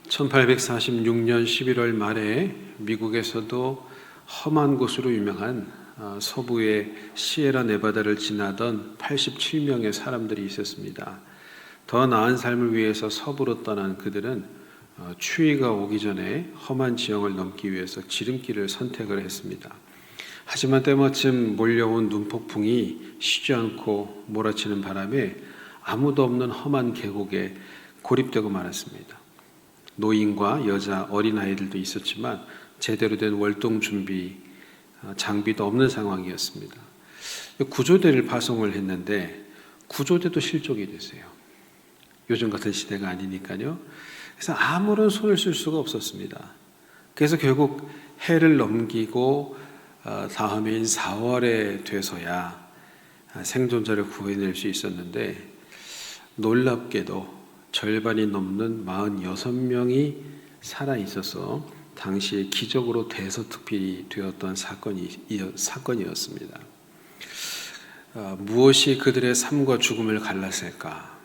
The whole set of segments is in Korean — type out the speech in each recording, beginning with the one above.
1846년 11월 말에 미국에서도 험한 곳으로 유명한 서부의 시에라 네바다를 지나던 87명의 사람들이 있었습니다. 더 나은 삶을 위해서 서부로 떠난 그들은 추위가 오기 전에 험한 지형을 넘기 위해서 지름길을 선택을 했습니다. 하지만 때마침 몰려온 눈폭풍이 쉬지 않고 몰아치는 바람에 아무도 없는 험한 계곡에 고립되고 말았습니다. 노인과 여자, 어린아이들도 있었지만 제대로 된 월동 준비, 장비도 없는 상황이었습니다. 구조대를 파송을 했는데 구조대도 실종이 됐어요. 요즘 같은 시대가 아니니까요. 그래서 아무런 손을 쓸 수가 없었습니다. 그래서 결국 해를 넘기고 다음해인 4월에 돼서야 생존자를 구해낼 수 있었는데 놀랍게도 절반이 넘는 46명이 살아있어서 당시에 기적으로 대서특필이 되었던 사건이었습니다. 무엇이 그들의 삶과 죽음을 갈랐을까?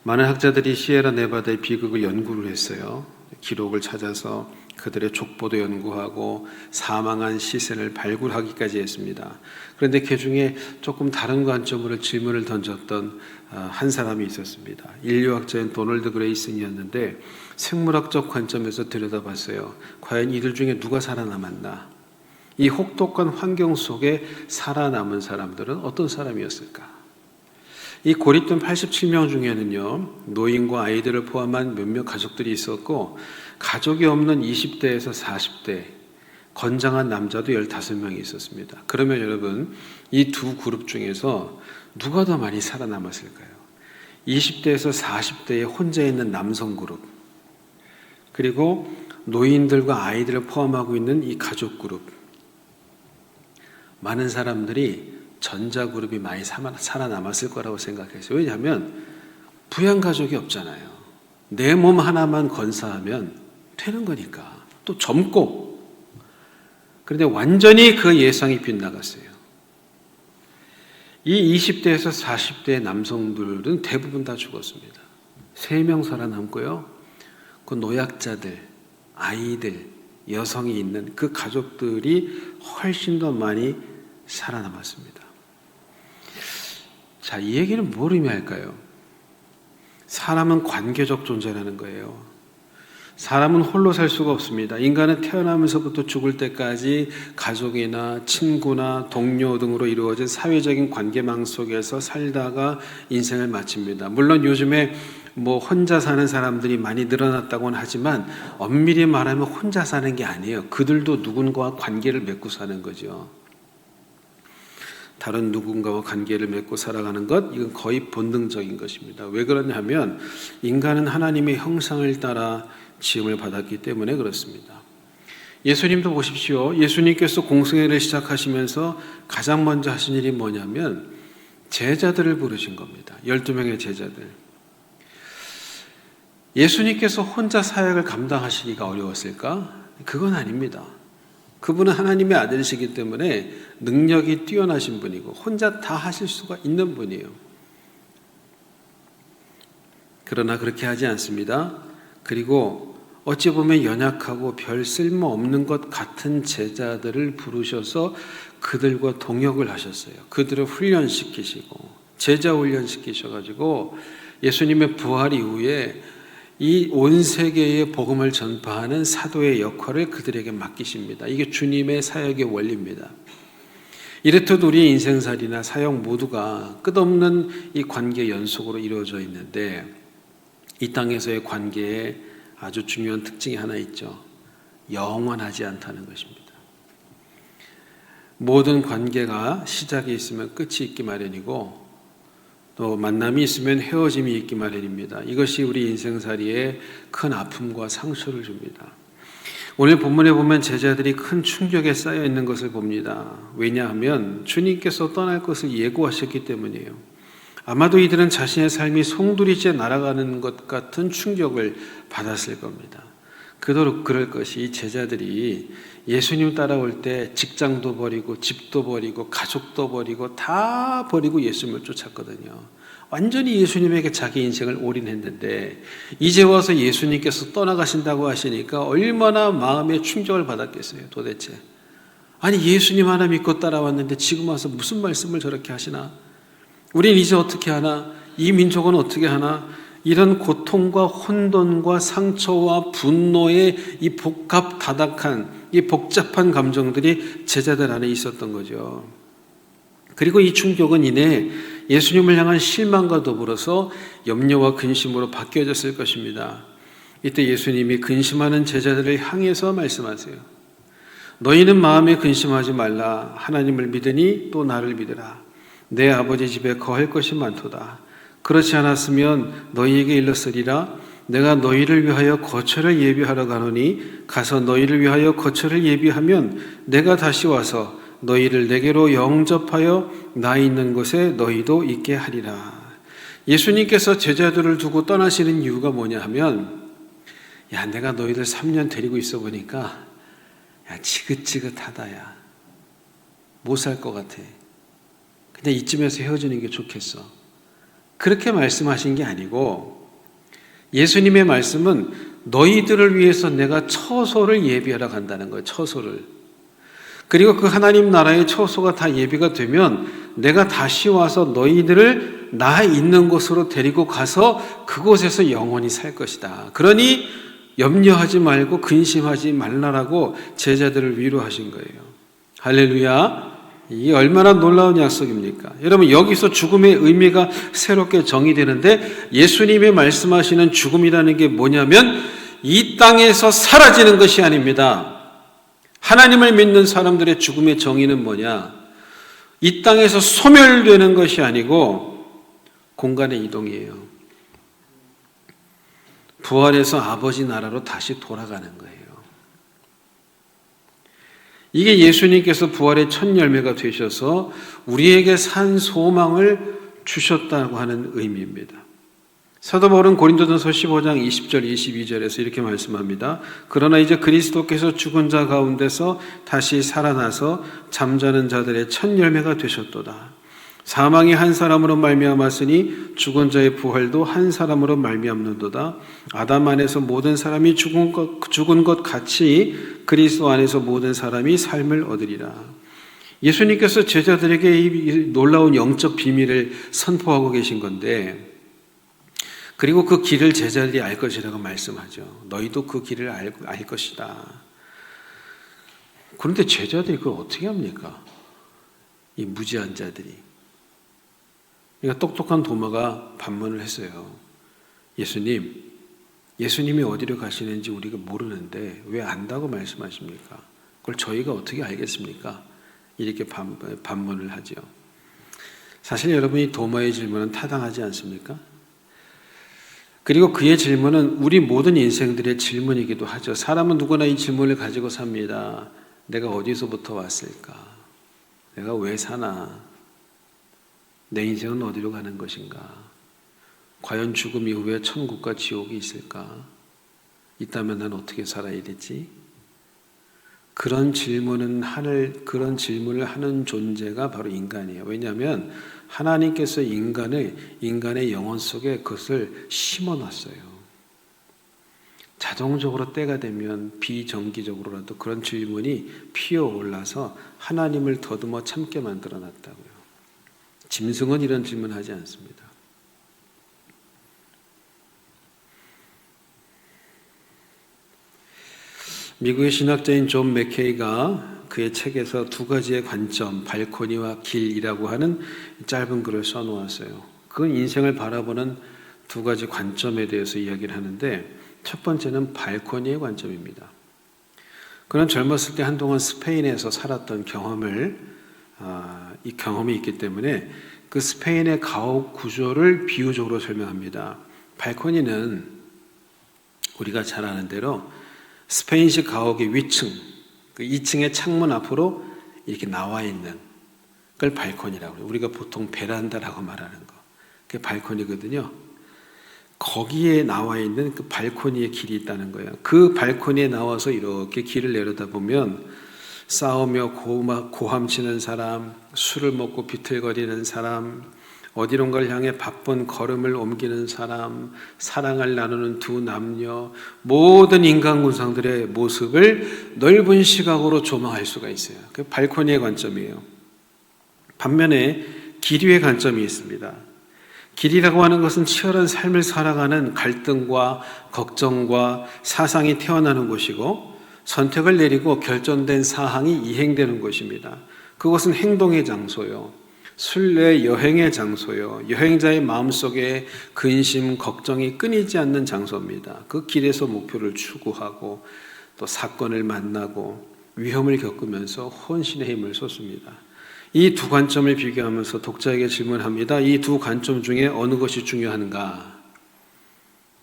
많은 학자들이 시에라 네바다의 비극을 연구를 했어요. 기록을 찾아서 그들의 족보도 연구하고 사망한 시신을 발굴하기까지 했습니다. 그런데 그 중에 조금 다른 관점으로 질문을 던졌던 한 사람이 있었습니다. 인류학자인 도널드 그레이슨이었는데 생물학적 관점에서 들여다봤어요. 과연 이들 중에 누가 살아남았나? 이 혹독한 환경 속에 살아남은 사람들은 어떤 사람이었을까? 이 고립된 87명 중에는요, 노인과 아이들을 포함한 몇몇 가족들이 있었고, 가족이 없는 20대에서 40대, 건장한 남자도 15명이 있었습니다. 그러면 여러분, 이 두 그룹 중에서 누가 더 많이 살아남았을까요? 20대에서 40대에 혼자 있는 남성 그룹, 그리고 노인들과 아이들을 포함하고 있는 이 가족 그룹. 많은 사람들이 전자그룹이 많이 살아남았을 거라고 생각했어요. 왜냐하면 부양가족이 없잖아요. 내 몸 하나만 건사하면 되는 거니까. 또 젊고. 그런데 완전히 그 예상이 빗나갔어요. 이 20대에서 40대 남성들은 대부분 다 죽었습니다. 3명 살아남고요. 그 노약자들, 아이들, 여성이 있는 그 가족들이 훨씬 더 많이 살아남았습니다. 자, 이 얘기는 뭘 의미할까요? 사람은 관계적 존재라는 거예요. 사람은 홀로 살 수가 없습니다. 인간은 태어나면서부터 죽을 때까지 가족이나 친구나 동료 등으로 이루어진 사회적인 관계망 속에서 살다가 인생을 마칩니다. 물론 요즘에 혼자 사는 사람들이 많이 늘어났다고는 하지만 엄밀히 말하면 혼자 사는 게 아니에요. 그들도 누군가와 관계를 맺고 사는 거죠. 다른 누군가와 관계를 맺고 살아가는 것, 이건 거의 본능적인 것입니다. 왜 그러냐면 인간은 하나님의 형상을 따라 지음을 받았기 때문에 그렇습니다. 예수님도 보십시오. 예수님께서 공생애를 시작하시면서 가장 먼저 하신 일이 뭐냐면 제자들을 부르신 겁니다. 12명의 제자들. 예수님께서 혼자 사역을 감당하시기가 어려웠을까? 그건 아닙니다. 그분은 하나님의 아들이시기 때문에 능력이 뛰어나신 분이고 혼자 다 하실 수가 있는 분이에요. 그러나 그렇게 하지 않습니다. 그리고 어찌 보면 연약하고 별 쓸모없는 것 같은 제자들을 부르셔서 그들과 동역을 하셨어요. 그들을 훈련시키시고 제자 훈련시키셔가지고 예수님의 부활 이후에 이 온 세계에 복음을 전파하는 사도의 역할을 그들에게 맡기십니다. 이게 주님의 사역의 원리입니다. 이렇듯 우리 인생살이나 사역 모두가 끝없는 이 관계 연속으로 이루어져 있는데 이 땅에서의 관계에 아주 중요한 특징이 하나 있죠. 영원하지 않다는 것입니다. 모든 관계가 시작이 있으면 끝이 있기 마련이고 또 만남이 있으면 헤어짐이 있기 마련입니다. 이것이 우리 인생살이에 큰 아픔과 상처를 줍니다. 오늘 본문에 보면 제자들이 큰 충격에 쌓여 있는 것을 봅니다. 왜냐하면 주님께서 떠날 것을 예고하셨기 때문이에요. 아마도 이들은 자신의 삶이 송두리째 날아가는 것 같은 충격을 받았을 겁니다. 그토록 그럴 것이 이 제자들이 예수님 따라올 때 직장도 버리고 집도 버리고 가족도 버리고 다 버리고 예수님을 쫓았거든요. 완전히 예수님에게 자기 인생을 올인했는데 이제 와서 예수님께서 떠나가신다고 하시니까 얼마나 마음에 충격을 받았겠어요. 도대체 아니 예수님 하나 믿고 따라왔는데 지금 와서 무슨 말씀을 저렇게 하시나? 우린 이제 어떻게 하나? 이 민족은 어떻게 하나? 이런 고통과 혼돈과 상처와 분노의 이 복합다닥한 이 복잡한 감정들이 제자들 안에 있었던 거죠. 그리고 이 충격은 이내 예수님을 향한 실망과 더불어서 염려와 근심으로 바뀌어졌을 것입니다. 이때 예수님이 근심하는 제자들을 향해서 말씀하세요. 너희는 마음에 근심하지 말라. 하나님을 믿으니 또 나를 믿으라. 내 아버지 집에 거할 것이 많도다. 그렇지 않았으면 너희에게 일렀으리라. 내가 너희를 위하여 거처를 예비하러 가노니 가서 너희를 위하여 거처를 예비하면 내가 다시 와서 너희를 내게로 영접하여 나 있는 곳에 너희도 있게 하리라. 예수님께서 제자들을 두고 떠나시는 이유가 뭐냐 하면 야 내가 너희들 3년 데리고 있어 보니까 야 지긋지긋하다 야 못 살 것 같아. 그냥 이쯤에서 헤어지는 게 좋겠어. 그렇게 말씀하신 게 아니고 예수님의 말씀은 너희들을 위해서 내가 처소를 예비하러 간다는 거예요. 처소를. 그리고 그 하나님 나라의 처소가 다 예비가 되면 내가 다시 와서 너희들을 나 있는 곳으로 데리고 가서 그곳에서 영원히 살 것이다. 그러니 염려하지 말고 근심하지 말라라고 제자들을 위로하신 거예요. 할렐루야. 이게 얼마나 놀라운 약속입니까? 여러분 여기서 죽음의 의미가 새롭게 정의되는데 예수님이 말씀하시는 죽음이라는 게 뭐냐면 이 땅에서 사라지는 것이 아닙니다. 하나님을 믿는 사람들의 죽음의 정의는 뭐냐? 이 땅에서 소멸되는 것이 아니고 공간의 이동이에요. 부활해서 아버지 나라로 다시 돌아가는 거예요. 이게 예수님께서 부활의 첫 열매가 되셔서 우리에게 산 소망을 주셨다고 하는 의미입니다. 사도 바울은 고린도전서 15장 20절 22절에서 이렇게 말씀합니다. 그러나 이제 그리스도께서 죽은 자 가운데서 다시 살아나서 잠자는 자들의 첫 열매가 되셨도다. 사망이 한 사람으로 말미암았으니 죽은 자의 부활도 한 사람으로 말미암는도다. 아담 안에서 모든 사람이 죽은 것 같이 그리스도 안에서 모든 사람이 삶을 얻으리라. 예수님께서 제자들에게 이 놀라운 영적 비밀을 선포하고 계신 건데 그리고 그 길을 제자들이 알 것이라고 말씀하죠. 너희도 그 길을 알 것이다. 그런데 제자들이 그걸 어떻게 합니까? 이 무지한 자들이. 그러니까 똑똑한 도마가 반문을 했어요. 예수님이 어디로 가시는지 우리가 모르는데 왜 안다고 말씀하십니까? 그걸 저희가 어떻게 알겠습니까? 이렇게 반문을 하죠. 사실 여러분이 도마의 질문은 타당하지 않습니까? 그리고 그의 질문은 우리 모든 인생들의 질문이기도 하죠. 사람은 누구나 이 질문을 가지고 삽니다. 내가 어디서부터 왔을까? 내가 왜 사나? 내 인생은 어디로 가는 것인가? 과연 죽음 이후에 천국과 지옥이 있을까? 있다면 난 어떻게 살아야 되지? 그런 질문을 하는 존재가 바로 인간이에요. 왜냐하면 하나님께서 인간의 영혼 속에 그것을 심어놨어요. 자동적으로 때가 되면 비정기적으로라도 그런 질문이 피어올라서 하나님을 더듬어 참게 만들어놨다고요. 짐승은 이런 질문하지 않습니다. 미국의 신학자인 존 맥케이가 그의 책에서 두 가지의 관점, 발코니와 길이라고 하는 짧은 글을 써놓았어요. 그건 인생을 바라보는 두 가지 관점에 대해서 이야기를 하는데 첫 번째는 발코니의 관점입니다. 그는 젊었을 때 한동안 스페인에서 살았던 이 경험이 있기 때문에 그 스페인의 가옥 구조를 비유적으로 설명합니다. 발코니는 우리가 잘 아는 대로 스페인식 가옥의 위층, 그 2층의 창문 앞으로 이렇게 나와 있는 그걸 발코니라고 해요. 우리가 보통 베란다라고 말하는 거. 그게 발코니거든요. 거기에 나와 있는 그 발코니의 길이 있다는 거예요. 그 발코니에 나와서 이렇게 길을 내려다보면 싸우며 고함치는 사람, 술을 먹고 비틀거리는 사람, 어디론가를 향해 바쁜 걸음을 옮기는 사람, 사랑을 나누는 두 남녀, 모든 인간 군상들의 모습을 넓은 시각으로 조망할 수가 있어요. 그 발코니의 관점이에요. 반면에 길이의 관점이 있습니다. 길이라고 하는 것은 치열한 삶을 살아가는 갈등과 걱정과 사상이 태어나는 곳이고, 선택을 내리고 결정된 사항이 이행되는 곳입니다. 그것은 행동의 장소요, 순례 여행의 장소요, 여행자의 마음속에 근심, 걱정이 끊이지 않는 장소입니다. 그 길에서 목표를 추구하고 또 사건을 만나고 위험을 겪으면서 혼신의 힘을 쏟습니다. 이 두 관점을 비교하면서 독자에게 질문합니다. 이 두 관점 중에 어느 것이 중요한가?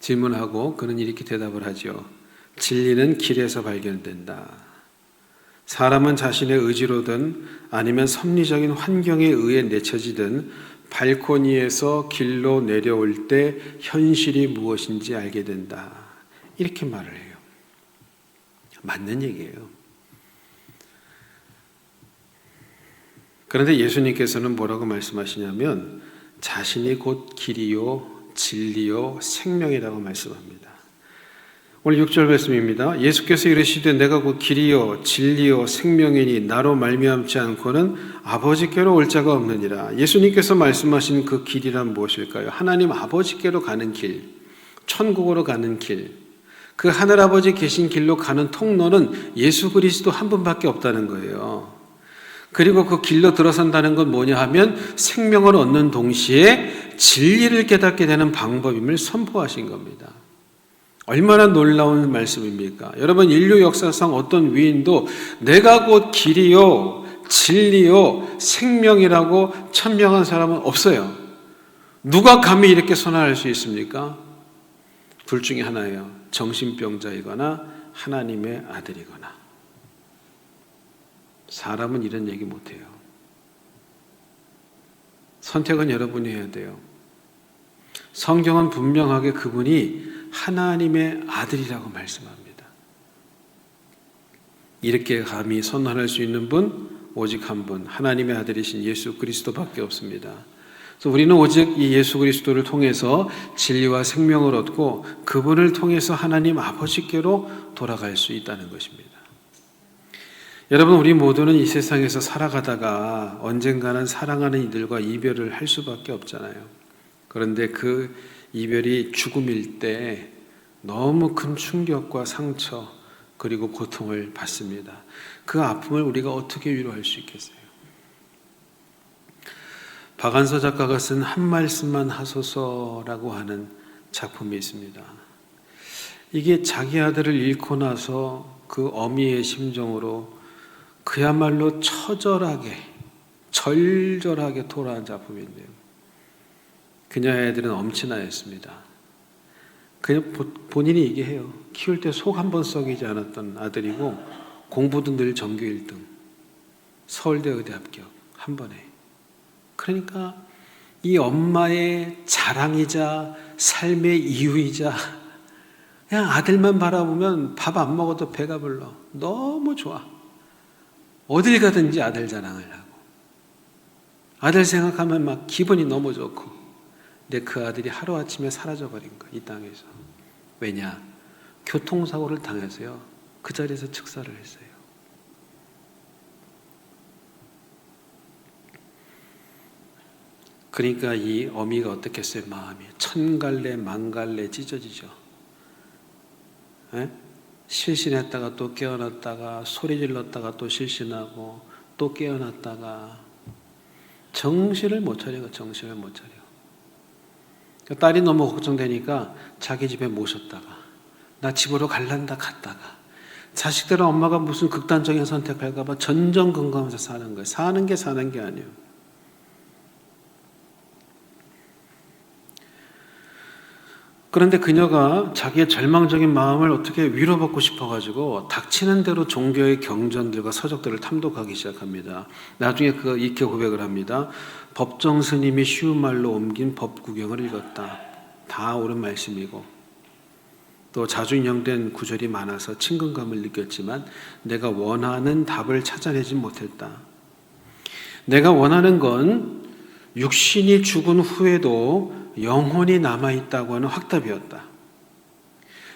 질문하고 그는 이렇게 대답을 하죠. 진리는 길에서 발견된다. 사람은 자신의 의지로든 아니면 섭리적인 환경에 의해 내쳐지든 발코니에서 길로 내려올 때 현실이 무엇인지 알게 된다. 이렇게 말을 해요. 맞는 얘기예요. 그런데 예수님께서는 뭐라고 말씀하시냐면 자신이 곧 길이요 진리요 생명이라고 말씀합니다. 오늘 6절 말씀입니다. 예수께서 이르시되 내가 곧 길이요 진리요 생명이니 나로 말미암지 않고는 아버지께로 올 자가 없느니라. 예수님께서 말씀하신 그 길이란 무엇일까요? 하나님 아버지께로 가는 길, 천국으로 가는 길, 그 하늘아버지 계신 길로 가는 통로는 예수 그리스도 한 분밖에 없다는 거예요. 그리고 그 길로 들어선다는 건 뭐냐 하면 생명을 얻는 동시에 진리를 깨닫게 되는 방법임을 선포하신 겁니다. 얼마나 놀라운 말씀입니까? 여러분, 인류 역사상 어떤 위인도 내가 곧 길이요 진리요 생명이라고 천명한 사람은 없어요. 누가 감히 이렇게 선언할 수 있습니까? 둘 중에 하나예요. 정신병자이거나 하나님의 아들이거나. 사람은 이런 얘기 못해요. 선택은 여러분이 해야 돼요. 성경은 분명하게 그분이 하나님의 아들이라고 말씀합니다. 이렇게 감히 선언할 수 있는 분 오직 한 분, 하나님의 아들이신 예수 그리스도밖에 없습니다. 그래서 우리는 오직 이 예수 그리스도를 통해서 진리와 생명을 얻고 그분을 통해서 하나님 아버지께로 돌아갈 수 있다는 것입니다. 여러분, 우리 모두는 이 세상에서 살아가다가 언젠가는 사랑하는 이들과 이별을 할 수밖에 없잖아요. 그런데 그 이별이 죽음일 때 너무 큰 충격과 상처 그리고 고통을 받습니다. 그 아픔을 우리가 어떻게 위로할 수 있겠어요? 박안서 작가가 쓴 한 말씀만 하소서라고 하는 작품이 있습니다. 이게 자기 아들을 잃고 나서 그 어미의 심정으로 그야말로 절절하게 토로한 작품인데요. 그녀의 아들은 엄친아였습니다. 그냥 본인이 얘기해요. 키울 때 속 한 번 썩이지 않았던 아들이고 공부도 늘 전교 1등, 서울대 의대 합격 한 번에. 그러니까 이 엄마의 자랑이자 삶의 이유이자 그냥 아들만 바라보면 밥 안 먹어도 배가 불러. 너무 좋아. 어딜 가든지 아들 자랑을 하고 아들 생각하면 막 기분이 너무 좋고. 근데 그 아들이 하루아침에 사라져버린 거야, 이 땅에서. 왜냐? 교통사고를 당해서요, 그 자리에서 즉사를 했어요. 그러니까 이 어미가 어떻겠어요? 마음이 천갈래 만갈래 찢어지죠. 에? 실신했다가 또 깨어났다가 소리 질렀다가 또 실신하고 또 깨어났다가 정신을 못 차려. 정신을 못 차려. 딸이 너무 걱정되니까 자기 집에 모셨다가 나 집으로 갈란다 갔다가 자식들은 엄마가 무슨 극단적인 선택할까 봐 전전긍긍하면서 사는 거예요. 사는 게 아니에요. 그런데 그녀가 자기의 절망적인 마음을 어떻게 위로받고 싶어가지고 닥치는 대로 종교의 경전들과 서적들을 탐독하기 시작합니다. 나중에 이렇게 고백을 합니다. 법정 스님이 쉬운 말로 옮긴 법구경을 읽었다. 다 옳은 말씀이고 또 자주 인용된 구절이 많아서 친근감을 느꼈지만 내가 원하는 답을 찾아내지 못했다. 내가 원하는 건 육신이 죽은 후에도 영혼이 남아있다고 하는 확답이었다.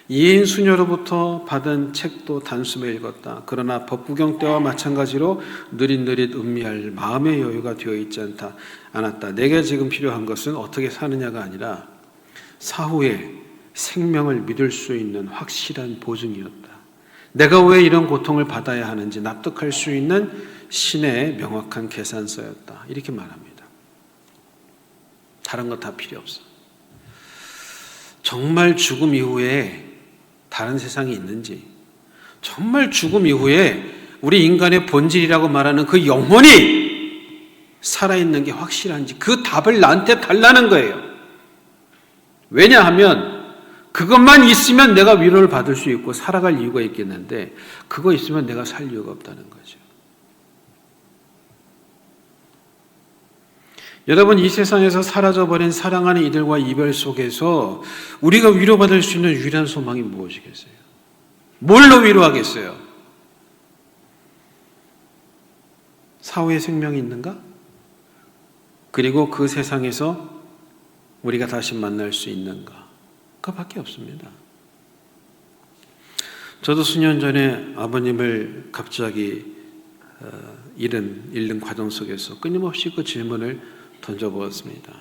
이인 수녀로부터 받은 책도 단숨에 읽었다. 그러나 법구경 때와 마찬가지로 느릿느릿 음미할 마음의 여유가 되어 있지 않았다. 내게 지금 필요한 것은 어떻게 사느냐가 아니라 사후에 생명을 믿을 수 있는 확실한 보증이었다. 내가 왜 이런 고통을 받아야 하는지 납득할 수 있는 신의 명확한 계산서였다. 이렇게 말합니다. 다른 거 다 필요 없어. 정말 죽음 이후에 다른 세상이 있는지, 정말 죽음 이후에 우리 인간의 본질이라고 말하는 그 영혼이 살아있는 게 확실한지 그 답을 나한테 달라는 거예요. 왜냐하면 그것만 있으면 내가 위로를 받을 수 있고 살아갈 이유가 있겠는데 그거 있으면 내가 살 이유가 없다는 거죠. 여러분, 이 세상에서 사라져버린 사랑하는 이들과 이별 속에서 우리가 위로받을 수 있는 유일한 소망이 무엇이겠어요? 뭘로 위로하겠어요? 사후의 생명이 있는가? 그리고 그 세상에서 우리가 다시 만날 수 있는가? 그거밖에 없습니다. 저도 수년 전에 아버님을 갑자기 잃는 과정 속에서 끊임없이 그 질문을 던져보았습니다.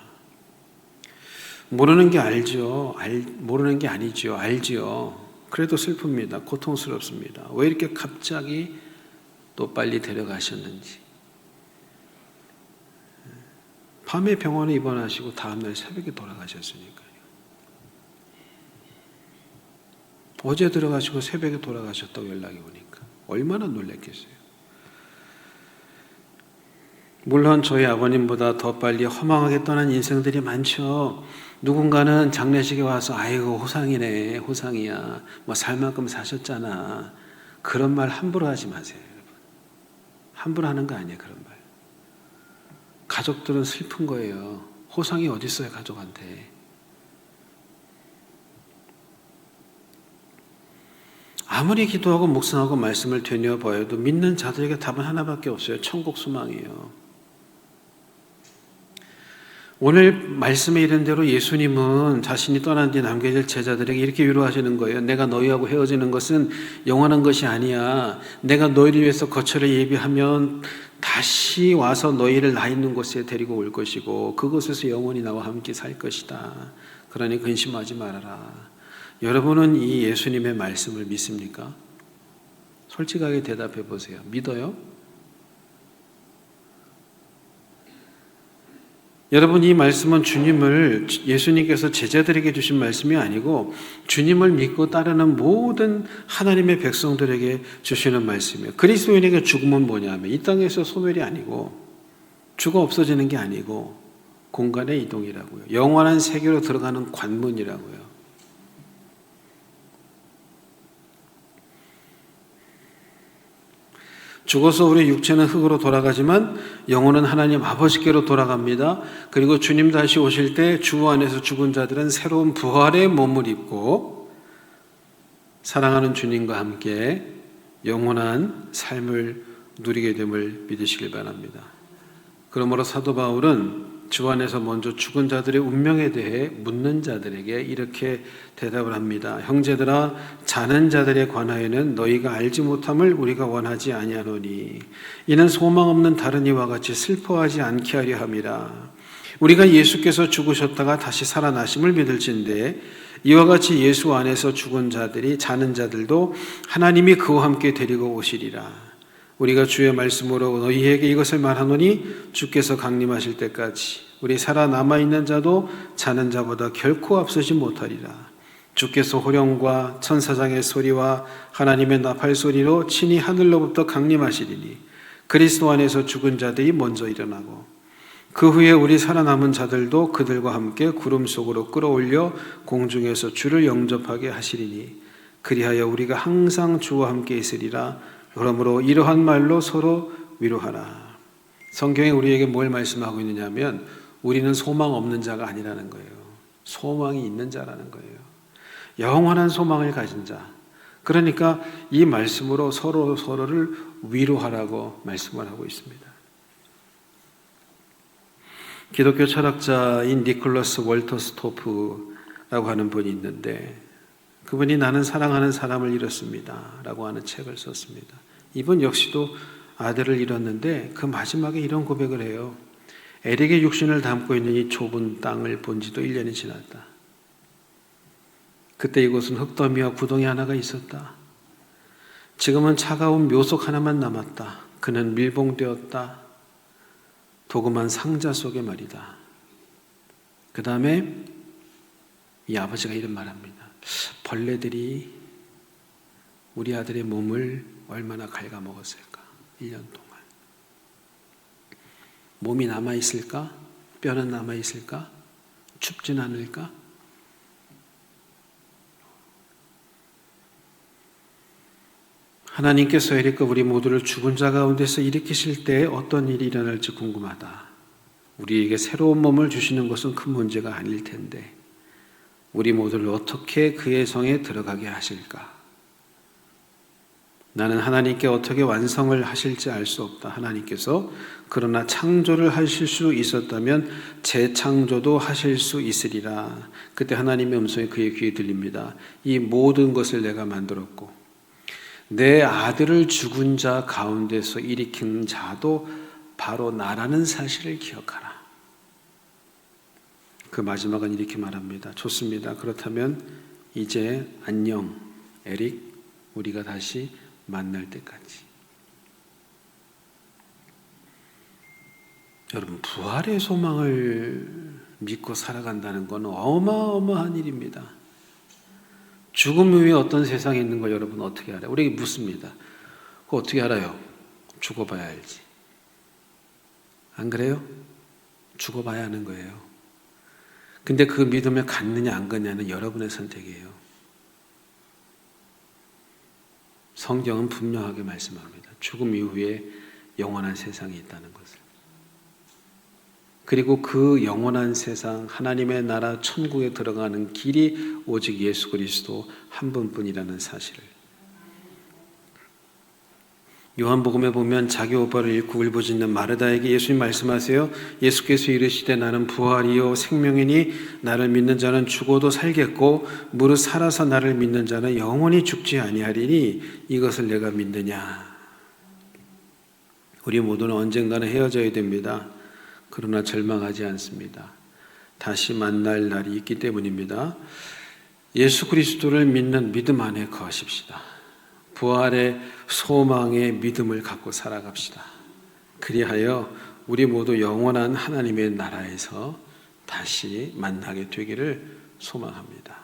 모르는 게 알죠. 모르는 게 아니죠. 알지요. 그래도 슬픕니다. 고통스럽습니다. 왜 이렇게 갑자기 또 빨리 데려가셨는지. 밤에 병원에 입원하시고 다음날 새벽에 돌아가셨으니까요. 어제 들어가시고 새벽에 돌아가셨다고 연락이 오니까 얼마나 놀랐겠어요. 물론 저희 아버님보다 더 빨리 허망하게 떠난 인생들이 많죠. 누군가는 장례식에 와서 아이고 호상이네, 호상이야, 뭐 살 만큼 사셨잖아. 그런 말 함부로 하지 마세요, 여러분. 함부로 하는 거 아니에요, 그런 말. 가족들은 슬픈 거예요. 호상이 어디 있어요, 가족한테. 아무리 기도하고 묵상하고 말씀을 되뇌어봐도 믿는 자들에게 답은 하나밖에 없어요. 천국 소망이에요. 오늘 말씀에 이른 대로 예수님은 자신이 떠난 뒤에 남겨질 제자들에게 이렇게 위로하시는 거예요. 내가 너희하고 헤어지는 것은 영원한 것이 아니야. 내가 너희를 위해서 거처를 예비하면 다시 와서 너희를 나 있는 곳에 데리고 올 것이고 그곳에서 영원히 나와 함께 살 것이다. 그러니 근심하지 말아라. 여러분은 이 예수님의 말씀을 믿습니까? 솔직하게 대답해 보세요. 믿어요? 여러분, 이 말씀은 예수님께서 제자들에게 주신 말씀이 아니고 주님을 믿고 따르는 모든 하나님의 백성들에게 주시는 말씀이에요. 그리스도인에게 죽음은 뭐냐면 이 땅에서 소멸이 아니고 죽어 없어지는 게 아니고 공간의 이동이라고요. 영원한 세계로 들어가는 관문이라고요. 죽어서 우리 육체는 흙으로 돌아가지만 영혼은 하나님 아버지께로 돌아갑니다. 그리고 주님 다시 오실 때 주 안에서 죽은 자들은 새로운 부활의 몸을 입고 사랑하는 주님과 함께 영원한 삶을 누리게 됨을 믿으시길 바랍니다. 그러므로 사도 바울은 주 안에서 먼저 죽은 자들의 운명에 대해 묻는 자들에게 이렇게 대답을 합니다. 형제들아, 자는 자들에 관하여는 너희가 알지 못함을 우리가 원하지 아니하노니 이는 소망 없는 다른 이와 같이 슬퍼하지 않게 하려 함이라. 우리가 예수께서 죽으셨다가 다시 살아나심을 믿을진데 이와 같이 예수 안에서 죽은 자들이 자는 자들도 하나님이 그와 함께 데리고 오시리라. 우리가 주의 말씀으로 너희에게 이것을 말하노니 주께서 강림하실 때까지 우리 살아남아 있는 자도 자는 자보다 결코 앞서지 못하리라. 주께서 호령과 천사장의 소리와 하나님의 나팔 소리로 친히 하늘로부터 강림하시리니 그리스도 안에서 죽은 자들이 먼저 일어나고 그 후에 우리 살아남은 자들도 그들과 함께 구름 속으로 끌어올려 공중에서 주를 영접하게 하시리니 그리하여 우리가 항상 주와 함께 있으리라. 그러므로 이러한 말로 서로 위로하라. 성경에 우리에게 뭘 말씀하고 있느냐 하면 우리는 소망 없는 자가 아니라는 거예요. 소망이 있는 자라는 거예요. 영원한 소망을 가진 자. 그러니까 이 말씀으로 서로를 위로하라고 말씀을 하고 있습니다. 기독교 철학자인 니콜라스 월터스토프라고 하는 분이 있는데 그분이 나는 사랑하는 사람을 잃었습니다 라고 하는 책을 썼습니다. 이분 역시도 아들을 잃었는데 그 마지막에 이런 고백을 해요. 에릭의 육신을 담고 있는 이 좁은 땅을 본 지도 1년이 지났다. 그때 이곳은 흙더미와 구덩이 하나가 있었다. 지금은 차가운 묘석 하나만 남았다. 그는 밀봉되었다. 도금한 상자 속에 말이다. 그 다음에 이 아버지가 이런 말합니다. 벌레들이 우리 아들의 몸을 얼마나 갉아먹었을까? 1년 동안. 몸이 남아있을까? 뼈는 남아있을까? 춥진 않을까? 하나님께서 에릭과 우리 모두를 죽은 자 가운데서 일으키실 때 어떤 일이 일어날지 궁금하다. 우리에게 새로운 몸을 주시는 것은 큰 문제가 아닐 텐데 우리 모두를 어떻게 그의 성에 들어가게 하실까? 나는 하나님께 어떻게 완성을 하실지 알 수 없다. 하나님께서 그러나 창조를 하실 수 있었다면 재창조도 하실 수 있으리라. 그때 하나님의 음성이 그의 귀에 들립니다. 이 모든 것을 내가 만들었고 내 아들을 죽은 자 가운데서 일으킨 자도 바로 나라는 사실을 기억하라. 그 마지막은 이렇게 말합니다. 좋습니다. 그렇다면 이제 안녕 에릭, 우리가 다시 만날 때까지. 여러분, 부활의 소망을 믿고 살아간다는 건 어마어마한 일입니다. 죽음 후에 어떤 세상에 있는 걸 여러분 어떻게 알아요? 우리에게 묻습니다. 그거 어떻게 알아요? 죽어봐야 알지. 안 그래요? 죽어봐야 하는 거예요. 근데 그 믿음을 갖느냐 안 갖느냐는 여러분의 선택이에요. 성경은 분명하게 말씀합니다. 죽음 이후에 영원한 세상이 있다는 것을. 그리고 그 영원한 세상, 하나님의 나라 천국에 들어가는 길이 오직 예수 그리스도 한 분뿐이라는 사실을. 요한복음에 보면 자기 오빠를 잃고 울부짖는 마르다에게 예수님 말씀하세요. 예수께서 이르시되 나는 부활이요 생명이니 나를 믿는 자는 죽어도 살겠고 무릇 살아서 나를 믿는 자는 영원히 죽지 아니하리니 이것을 내가 믿느냐. 우리 모두는 언젠가는 헤어져야 됩니다. 그러나 절망하지 않습니다. 다시 만날 날이 있기 때문입니다. 예수 그리스도를 믿는 믿음 안에 거하십시다. 부활의 소망의 믿음을 갖고 살아갑시다. 그리하여 우리 모두 영원한 하나님의 나라에서 다시 만나게 되기를 소망합니다.